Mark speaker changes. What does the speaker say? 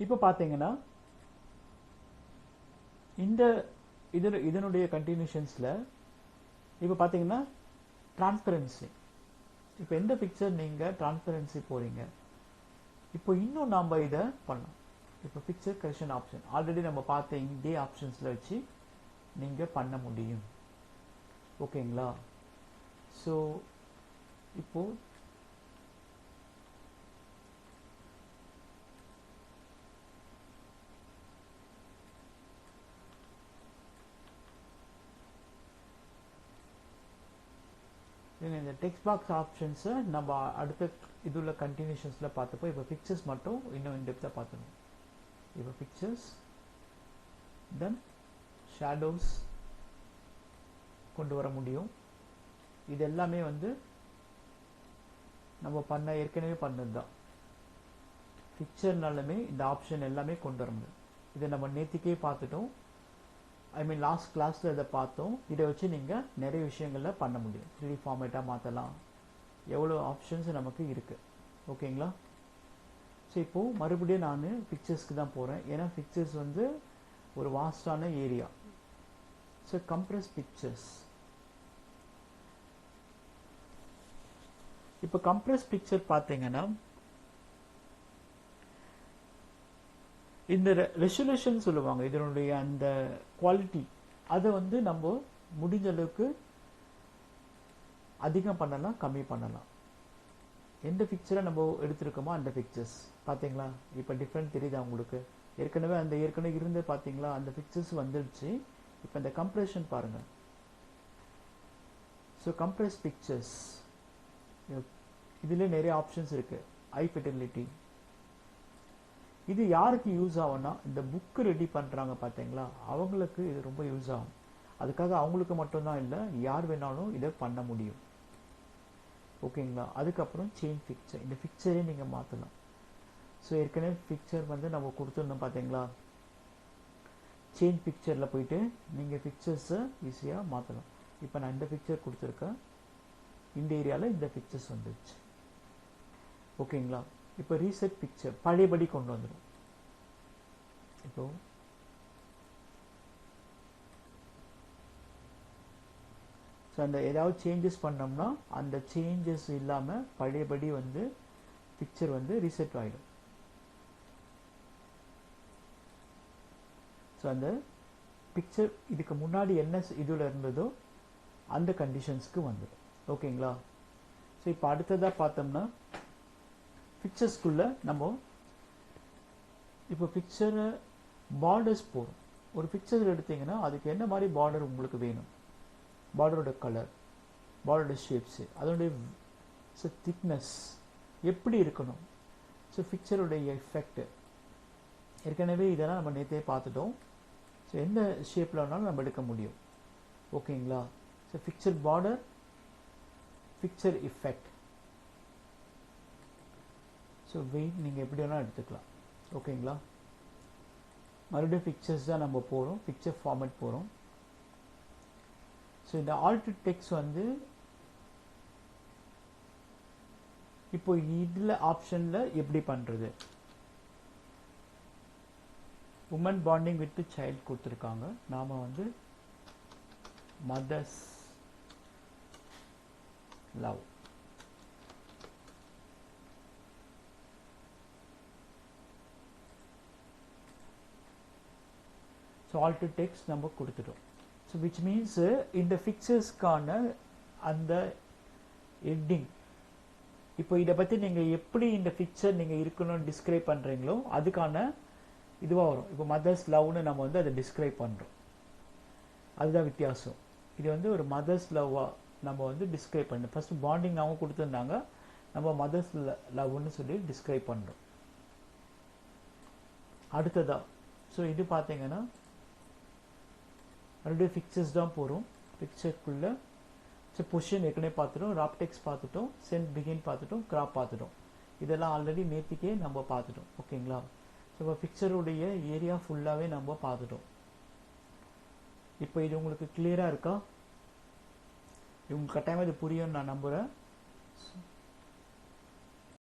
Speaker 1: இப்போ பார்த்தீங்கன்னா இந்த இதனுடைய கண்டினியூஷன்ஸில் இப்போ பார்த்தீங்கன்னா டிரான்ஸ்பரன்சி. இப்போ எந்த பிக்சர் நீங்கள் டிரான்ஸ்பரன்சி போகிறீங்க, இப்போ இன்னும் நம்ம இதை பண்ணலாம். இப்போ பிக்சர் கரெக்ஷன் ஆப்ஷன் ஆல்ரெடி நம்ம பார்த்த இதே ஆப்ஷன்ஸில் வச்சு நீங்கள் பண்ண முடியும். ஓகேங்களா? ஸோ இப்போ இந்த டெக்ஸ்ட் பாக்ஸ் ஆப்ஷன்ஸை நம்ம அடுத்த இதுள்ள கண்டினியூஷன்ஸில் பார்த்தப்போ இப்போ பிக்சர்ஸ் மட்டும் இன்னும் இன்டெப்த்தாக பார்த்துக்கணும். இப்போ பிக்சர்ஸ், தென் ஷேடோஸ் கொண்டு வர முடியும். இது எல்லாமே வந்து நம்ம ஏற்கனவே பண்ணது தான். பிக்சர்னாலுமே இந்த ஆப்ஷன் எல்லாமே கொண்டு வர முடியும். இதை நம்ம நேற்றுக்கே பார்த்துட்டோம். ஐ மீன் லாஸ்ட் கிளாஸில் இதை பார்த்தோம். இதை வச்சு நீங்கள் நிறைய விஷயங்களில் பண்ண முடியும். 3D ஃபார்மேட்டாக மாற்றலாம். எவ்வளோ ஆப்ஷன்ஸ் நமக்கு இருக்குது. ஓகேங்களா? ஸோ இப்போது மறுபடியும் நான் பிக்சர்ஸ்க்கு தான் போகிறேன். ஏன்னா பிக்சர்ஸ் வந்து ஒரு வாஸ்டான ஏரியா. So compress pictures. இப்போ கம்ப்ரஸ் பிக்சர் பார்த்தீங்கன்னா இந்த ரெசல்யூஷன் சொல்லுவாங்க, இதனுடைய அந்த குவாலிட்டி அதை வந்து நம்ம முடிஞ்ச அளவுக்கு அதிகம் பண்ணலாம், கம்மி பண்ணலாம். எந்த பிக்சரை நம்ம எடுத்திருக்கோமோ அந்த பிக்சர்ஸ் பார்த்தீங்களா? இப்போ டிஃப்ரெண்ட் தெரியுதா உங்களுக்கு? ஏற்கனவே இருந்து பார்த்தீங்களா? அந்த பிக்சர்ஸ் வந்துடுச்சு. இப்போ இந்த கம்ப்ரெஷன் பாருங்க. ஸோ கம்ப்ரெஸ் பிக்சர்ஸ் இதுல நிறைய ஆப்ஷன்ஸ் இருக்கு. ஹை ஃபிடெலிட்டி. இது யாருக்கு யூஸ் ஆகும்னா இந்த புக் ரெடி பண்றாங்க பார்த்தீங்களா, அவங்களுக்கு இது ரொம்ப யூஸ் ஆகும். அதுக்காக அவங்களுக்கு மட்டும்தான் இல்லை, யார் வேணாலும் இதை பண்ண முடியும். ஓகேங்களா? அதுக்கப்புறம் சேஞ்ச் பிக்சர். இந்த பிக்சரே நீங்க மாற்றலாம். ஸோ ஏற்கனவே பிக்சர் வந்து நம்ம கொடுத்துருந்தோம் பார்த்தீங்களா? சேஞ்ச் பிக்சரில் போயிட்டு நீங்கள் பிக்சர்ஸை ஈஸியாக மாற்றலாம். இப்போ நான் இந்த பிக்சர் கொடுத்துருக்கேன், இந்த ஏரியாவில் இந்த பிக்சர்ஸ் வந்துடுச்சு. ஓகேங்களா? இப்போ ரீசெட் பிக்சர் பழையபடி கொண்டு வந்துடும். இப்போ ஸோ அந்த ஏதாவது சேஞ்சஸ் பண்ணோம்னா அந்த சேஞ்சஸ் இல்லாமல் பழையபடி வந்து பிக்சர் வந்து ரீசெட் ஆகிடும். ஸோ அந்த பிக்சர் இதுக்கு முன்னாடி என்ன இதில் இருந்ததோ அந்த கண்டிஷன்ஸ்க்கு வந்துடும். ஓகேங்களா? ஸோ இப்போ அடுத்ததாக பார்த்தோம்னா பிக்சர்ஸ்குள்ள நம்ம இப்போ பிக்சரை பார்டர்ஸ் போகிறோம். ஒரு பிக்சர் எடுத்தீங்கன்னா அதுக்கு என்ன மாதிரி பார்டர் உங்களுக்கு வேணும், பார்டரோட கலர், பார்டரோட ஷேப்ஸு, அதனுடைய திக்னஸ் எப்படி இருக்கணும், ஸோ பிக்சருடைய எஃபெக்ட் ஏற்கனவே இதெல்லாம் நம்ம நேற்றே பார்த்துட்டோம். ஸோ எந்த ஷேப்பில் வேணாலும் நம்ம எடுக்க முடியும். ஓகேங்களா? So picture border, picture effect. So wait நீங்கள் எப்படி வேணால் எடுத்துக்கலாம். ஓகேங்களா? மறுபடியும் பிக்சர்ஸ் தான் நம்ம போகிறோம், பிக்சர் ஃபார்மேட் போகிறோம். ஸோ இந்த ஆல்ட் டெக்ஸ்ட் வந்து இப்போ இதில் ஆப்ஷனில் எப்படி பண்ணுறது? உமன் பாண்டிங் வித் சைல்ட் கொடுத்துருக்காங்க. நாம் வந்து mother's love. So alt text நம்ம கொடுத்துட்டோம். ஸோ விச் மீன்ஸ் இந்த பிக்சர்ஸ்க்கான அந்த ஹெட்டிங், இப்போ இதை பற்றி நீங்கள் எப்படி இந்த பிக்சர் நீங்கள் இருக்கணும்னு டிஸ்கிரைப் பண்ணுறீங்களோ அதுக்கான இதுவாக வரும். இப்போ மதர்ஸ் லவ்னு நம்ம வந்து அதை டிஸ்கிரைப் பண்ணுறோம், அதுதான் வித்தியாசம். இது வந்து ஒரு மதர்ஸ் லவ்வாக நம்ம வந்து டிஸ்கிரைப் பண்ணுறோம். ஃபர்ஸ்ட் பாண்டிங் அவங்க கொடுத்துருந்தாங்க, நம்ம மதர்ஸ் லவ்னு சொல்லி டிஸ்கிரைப் பண்ணுறோம். அடுத்ததா ஸோ இது பார்த்தீங்கன்னா மறுபடியும் பிக்சர்ஸ் தான் போகிறோம். பிக்சருக்குள்ள ஸோ பொசிஷன் ஏற்கனவே பார்த்துட்டோம், ராப் டெக்ஸ்ட் பார்த்துட்டோம், சென்ட் பிகின் பார்த்துட்டோம், கிராப் பார்த்துட்டோம். இதெல்லாம் ஆல்ரெடி நேற்றுக்கே நம்ம பார்த்துட்டோம். ஓகேங்களா? ஸோ இப்போ பிக்சருடைய ஏரியா ஃபுல்லாகவே நம்ம பார்த்துட்டோம். இப்போ இது உங்களுக்கு கிளியராக இருக்கா? உங்களுக்கு கட்டாயமாக இது புரியும்னு நான் நம்புகிறேன்.